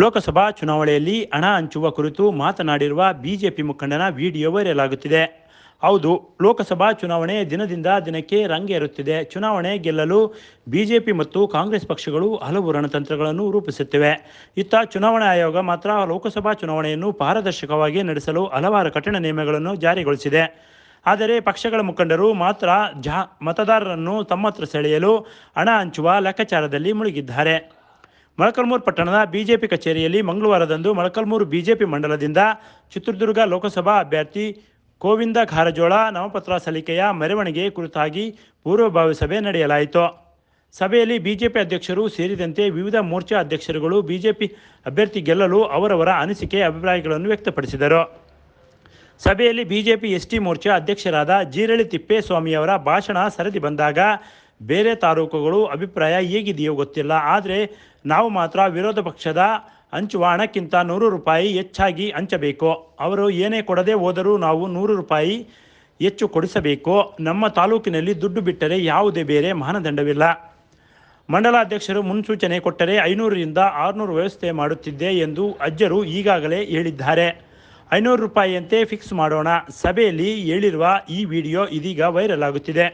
ಲೋಕಸಭಾ ಚುನಾವಣೆಯಲ್ಲಿ ಹಣ ಹಂಚುವ ಕುರಿತು ಮಾತನಾಡಿರುವ ಬಿಜೆಪಿ ಮುಖಂಡನ ವಿಡಿಯೋ ವೈರಲ್ ಆಗುತ್ತಿದೆ. ಹೌದು, ಲೋಕಸಭಾ ಚುನಾವಣೆ ದಿನದಿಂದ ದಿನಕ್ಕೆ ರಂಗೇರುತ್ತಿದೆ. ಚುನಾವಣೆ ಗೆಲ್ಲಲು ಬಿಜೆಪಿ ಮತ್ತು ಕಾಂಗ್ರೆಸ್ ಪಕ್ಷಗಳು ಹಲವು ರಣತಂತ್ರಗಳನ್ನು ರೂಪಿಸುತ್ತಿವೆ. ಇತ್ತ ಚುನಾವಣಾ ಆಯೋಗ ಮಾತ್ರ ಲೋಕಸಭಾ ಚುನಾವಣೆಯನ್ನು ಪಾರದರ್ಶಕವಾಗಿ ನಡೆಸಲು ಹಲವಾರು ಕಠಿಣ ನಿಯಮಗಳನ್ನು ಜಾರಿಗೊಳಿಸಿದೆ. ಆದರೆ ಪಕ್ಷಗಳ ಮುಖಂಡರು ಮಾತ್ರ ಮತದಾರರನ್ನು ತಮ್ಮತ್ರ ಸೆಳೆಯಲು ಹಣ ಹಂಚುವ ಲೆಕ್ಕಾಚಾರದಲ್ಲಿ ಮುಳುಗಿದ್ದಾರೆ. ಮೊಳಕಾಲ್ಮೂರು ಪಟ್ಟಣದ ಬಿಜೆಪಿ ಕಚೇರಿಯಲ್ಲಿ ಮಂಗಳವಾರದಂದು ಮೊಳಕಾಲ್ಮೂರು ಬಿಜೆಪಿ ಮಂಡಲದಿಂದ ಚಿತ್ರದುರ್ಗ ಲೋಕಸಭಾ ಅಭ್ಯರ್ಥಿ ಗೋವಿಂದ ಕಾರಜೋಳ ನಾಮಪತ್ರ ಸಲ್ಲಿಕೆಯ ಮೆರವಣಿಗೆ ಕುರಿತಾಗಿ ಪೂರ್ವಭಾವಿ ಸಭೆ ನಡೆಯಲಾಯಿತು. ಸಭೆಯಲ್ಲಿ ಬಿಜೆಪಿ ಅಧ್ಯಕ್ಷರು ಸೇರಿದಂತೆ ವಿವಿಧ ಮೋರ್ಚಾ ಅಧ್ಯಕ್ಷರುಗಳು ಬಿಜೆಪಿ ಅಭ್ಯರ್ಥಿ ಗೆಲ್ಲಲು ಅವರವರ ಅನಿಸಿಕೆ ಅಭಿಪ್ರಾಯಗಳನ್ನು ವ್ಯಕ್ತಪಡಿಸಿದರು. ಸಭೆಯಲ್ಲಿ ಬಿಜೆಪಿ ಎಸ್ಟಿ ಮೋರ್ಚಾ ಅಧ್ಯಕ್ಷರಾದ ಜೀರಳಿ ತಿಪ್ಪೇಸ್ವಾಮಿಯವರ ಭಾಷಣ ಸರದಿ ಬಂದಾಗ ಬೇರೆ ತಾಲೂಕುಗಳು ಅಭಿಪ್ರಾಯ ಹೇಗಿದೆಯೋ ಗೊತ್ತಿಲ್ಲ, ಆದರೆ ನಾವು ಮಾತ್ರ ವಿರೋಧ ಪಕ್ಷದ ಹಂಚುವ ಹಣಕ್ಕಿಂತ 100 ರೂಪಾಯಿ ಹೆಚ್ಚಾಗಿ ಹಂಚಬೇಕು. ಅವರು ಏನೇ ಕೊಡದೆ ಹೋದರೂ ನಾವು 100 ರೂಪಾಯಿ ಹೆಚ್ಚು ಕೊಡಿಸಬೇಕು. ನಮ್ಮ ತಾಲೂಕಿನಲ್ಲಿ ದುಡ್ಡು ಬಿಟ್ಟರೆ ಯಾವುದೇ ಬೇರೆ ಮಾನದಂಡವಿಲ್ಲ. ಮಂಡಲ ಅಧ್ಯಕ್ಷರು ಮುನ್ಸೂಚನೆ ಕೊಟ್ಟರೆ 500ರಿಂದ 600 ವ್ಯವಸ್ಥೆ ಮಾಡುತ್ತಿದ್ದೆ ಎಂದು ಅಜ್ಜರು ಈಗಾಗಲೇ ಹೇಳಿದ್ದಾರೆ. 500 ರೂಪಾಯಿಯಂತೆ ಫಿಕ್ಸ್ ಮಾಡೋಣ. ಸಭೆಯಲ್ಲಿ ಹೇಳಿರುವ ಈ ವಿಡಿಯೋ ಇದೀಗ ವೈರಲ್ ಆಗುತ್ತಿದೆ.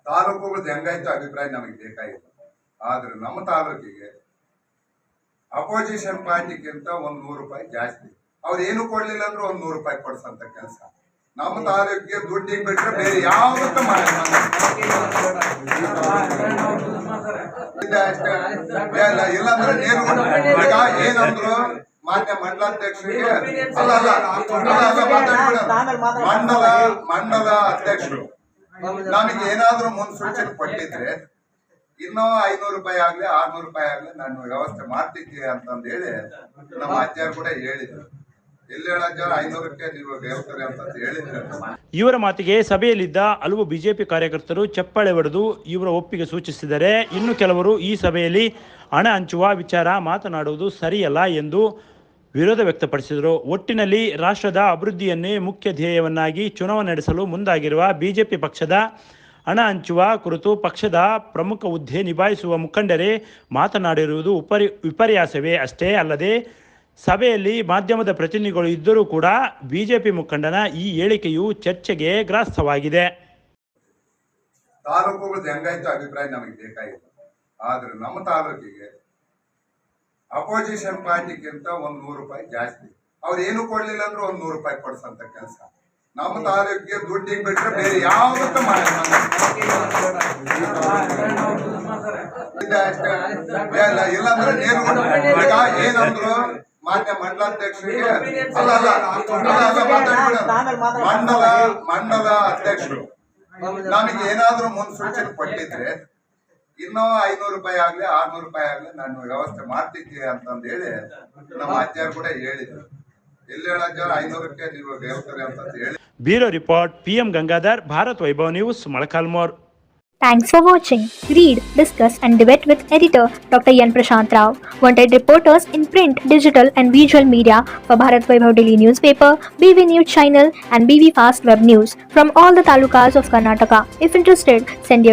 ತಾಲೂಕುಗಳು ಹೆಂಗಾಯ್ತು ಅಭಿಪ್ರಾಯ ನಮಗೆ ಬೇಕಾಗಿಲ್ಲ, ಆದ್ರೆ ನಮ್ಮ ತಾಲೂಕಿಗೆ ಅಪೋಸಿಷನ್ ಪಾರ್ಟಿಗಿಂತ 100 ರೂಪಾಯಿ ಜಾಸ್ತಿ. ಅವ್ರು ಏನು ಕೊಡ್ಲಿಲ್ಲ ಅಂದ್ರೆ 100 ರೂಪಾಯಿ ಕೊಡ್ಸಂತ ಕೆಲಸ ನಮ್ಮ ತಾಲೂಕಿಗೆ. ದುಡ್ಡಿಗೆ ಬಿಟ್ರೆ ಬೇರೆ ಯಾವತ್ತೂ ಇಲ್ಲಾಂದ್ರೆ ಏನಂದ್ರು ಮಾನ್ಯ ಮಂಡಲಾಧ್ಯಕ್ಷರಿಗೆ ಮಂಡಲ ಅಧ್ಯಕ್ಷರು ನಮಗೆ ಏನಾದ್ರೂ ಮುನ್ಸೂಚನೆ ಕೊಟ್ಟಿದ್ರೆ ಇನ್ನೂ 500 ರೂಪಾಯಿ ಆಗ್ಲಿ 600 ರೂಪಾಯಿ ಆಗ್ಲಿ ನಾನು ವ್ಯವಸ್ಥೆ ಮಾಡ್ತಿದ್ದೆ ಅಂತಂದು ಹೇಳಿ ನಮ್ಮ ಅಜ್ಜರು ಕೂಡ ಹೇಳಿದ್ರು. ಎಲ್ಲಿ ಹೇಳಜ್ಜ 500ಕ್ಕೆ ನೀವು ಹೇಳ್ತಾರೆ ಅಂತ ಹೇಳಿದ್ರು. ಇವರ ಮಾತಿಗೆ ಸಭೆಯಲ್ಲಿದ್ದ ಹಲವು ಬಿಜೆಪಿ ಕಾರ್ಯಕರ್ತರು ಚಪ್ಪಾಳೆ ಹೊಡೆದು ಇವರ ಒಪ್ಪಿಗೆ ಸೂಚಿಸಿದರೆ, ಇನ್ನು ಕೆಲವರು ಈ ಸಭೆಯಲ್ಲಿ ಹಣ ಹಂಚುವ ವಿಚಾರ ಮಾತನಾಡುವುದು ಸರಿಯಲ್ಲ ಎಂದು ವಿರೋಧ ವ್ಯಕ್ತಪಡಿಸಿದರು. ಒಟ್ಟಿನಲ್ಲಿ ರಾಷ್ಟ್ರದ ಅಭಿವೃದ್ಧಿಯನ್ನೇ ಮುಖ್ಯ ಧ್ಯೇಯವನ್ನಾಗಿ ಚುನಾವಣೆ ನಡೆಸಲು ಮುಂದಾಗಿರುವ ಬಿಜೆಪಿ ಪಕ್ಷದ ಹಣ ಹಂಚುವ ಕುರಿತು ಪಕ್ಷದ ಪ್ರಮುಖ ಹುದ್ದೆ ನಿಭಾಯಿಸುವ ಮುಖಂಡರೇ ಮಾತನಾಡಿರುವುದು ವಿಪರ್ಯಾಸವೇ ಅಷ್ಟೇ ಅಲ್ಲದೆ, ಸಭೆಯಲ್ಲಿ ಮಾಧ್ಯಮದ ಪ್ರತಿನಿಧಿಗಳು ಇದ್ದರೂ ಕೂಡ ಬಿಜೆಪಿ ಮುಖಂಡನ ಈ ಹೇಳಿಕೆಯು ಚರ್ಚೆಗೆ ಗ್ರಾಸವಾಗಿದೆ. ತಾಲೂಕುಗಳು ಹೆಂಗಾಯ್ತು ಅಭಿಪ್ರಾಯ ನಮಗೆ ಬೇಕಾಗಿಲ್ಲ, ಆದ್ರೆ ನಮ್ಮ ತಾಲೂಕಿಗೆ ಅಪೋಸಿಷನ್ ಪಾರ್ಟಿಗಿಂತ 100 ರೂಪಾಯಿ ಜಾಸ್ತಿ. ಅವ್ರು ಏನು ಕೊಡ್ಲಿಲ್ಲ ಅಂದ್ರೆ 100 ರೂಪಾಯಿ ಕೊಡ್ಸಂತ ಕೆಲಸ ನಮ್ಮ ತಾಲೂಕಿಗೆ. ದುಡ್ಡಿಗೆ ಬಿಟ್ರೆ ಬೇರೆ ಯಾವತ್ತೂ ಇಲ್ಲಾಂದ್ರೆ ಏನಂದ್ರು ಮಾನ್ಯ ಮಂಡಲಾಧ್ಯಕ್ಷರಿಗೆ ಮಂಡಲ ಅಧ್ಯಕ್ಷರು ನಮಗೆ ಏನಾದ್ರೂ ಮುನ್ಸೂಚನೆ ಕೊಟ್ಟಿದ್ರೆ ಇನ್ನೂ 500 ರೂಪಾಯಿ ಆಗ್ಲಿ 600 ರೂಪಾಯಿ ಆಗ್ಲಿ ನಾನು ವ್ಯವಸ್ಥೆ ಮಾಡ್ತಿದ್ದೆ ಅಂತಂದು ಹೇಳಿ ನಮ್ಮ ಅಜ್ಜರು ಕೂಡ ಹೇಳಿದ್ರು. ಎಲ್ಲಿ ಹೇಳಜ್ಜ 500ಕ್ಕೆ ನೀವು ಹೇಳ್ತಾರೆ ಅಂತ ಹೇಳಿ. Bureau report, PM Gangadhar, Bharat Vaibhav news, Molakalmuru. Thanks for watching. Read, discuss and debate with editor Dr. Yan Prashant Rao. Wanted reporters in print, digital and visual media for Bharat Vaibhav Daily Newspaper, BV News Channel and BV Fast Web News from all the talukas of Karnataka. If interested, send your